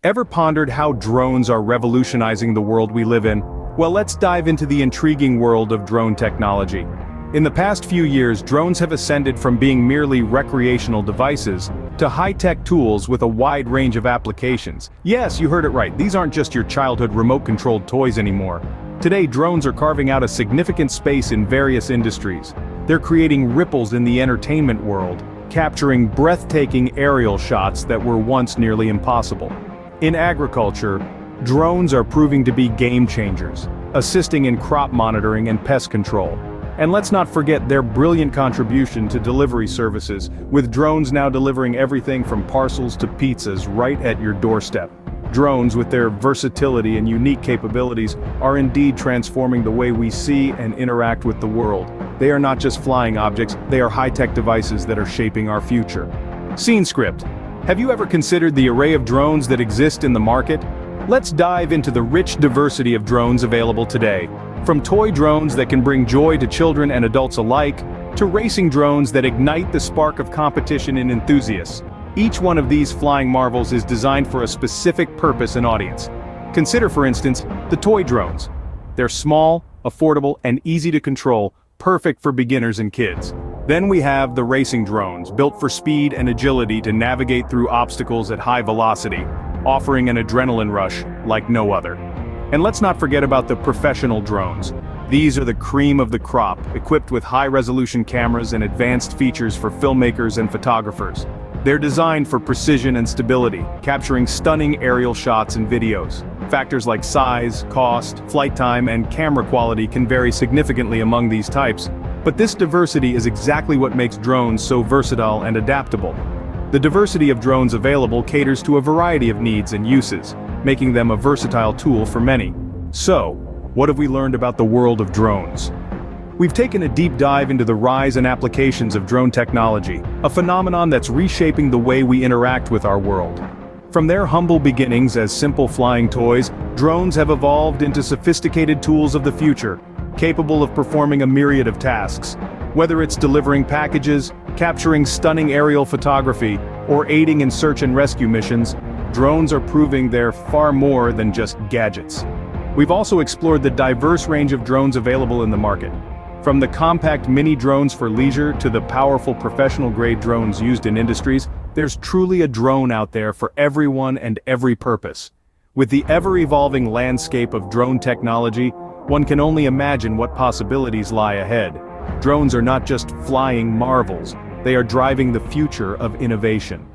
Ever pondered how drones are revolutionizing the world we live in? Well, let's dive into the intriguing world of drone technology. In the past few years, drones have ascended from being merely recreational devices to high-tech tools with a wide range of applications. Yes, you heard it right, these aren't just your childhood remote-controlled toys anymore. Today, drones are carving out a significant space in various industries. They're creating ripples in the entertainment world, capturing breathtaking aerial shots that were once nearly impossible. In agriculture, drones are proving to be game changers, assisting in crop monitoring and pest control. And let's not forget their brilliant contribution to delivery services, with drones now delivering everything from parcels to pizzas right at your doorstep. Drones, with their versatility and unique capabilities, are indeed transforming the way we see and interact with the world. They are not just flying objects, they are high-tech devices that are shaping our future. Scene script. Have you ever considered the array of drones that exist in the market? Let's dive into the rich diversity of drones available today. From toy drones that can bring joy to children and adults alike, to racing drones that ignite the spark of competition in enthusiasts. Each one of these flying marvels is designed for a specific purpose and audience. Consider, for instance, the toy drones. They're small, affordable, and easy to control, perfect for beginners and kids. Then we have the racing drones, built for speed and agility to navigate through obstacles at high velocity, offering an adrenaline rush like no other. And let's not forget about the professional drones. These are the cream of the crop, equipped with high-resolution cameras and advanced features for filmmakers and photographers. They're designed for precision and stability, capturing stunning aerial shots and videos. Factors like size, cost, flight time, and camera quality can vary significantly among these types, but this diversity is exactly what makes drones so versatile and adaptable. The diversity of drones available caters to a variety of needs and uses, making them a versatile tool for many. So, what have we learned about the world of drones? We've taken a deep dive into the rise and applications of drone technology, a phenomenon that's reshaping the way we interact with our world. From their humble beginnings as simple flying toys, drones have evolved into sophisticated tools of the future, capable of performing a myriad of tasks. Whether it's delivering packages, capturing stunning aerial photography, or aiding in search and rescue missions, drones are proving they're far more than just gadgets. We've also explored the diverse range of drones available in the market. From the compact mini drones for leisure to the powerful professional-grade drones used in industries, there's truly a drone out there for everyone and every purpose. With the ever-evolving landscape of drone technology, one can only imagine what possibilities lie ahead. Drones are not just flying marvels, they are driving the future of innovation.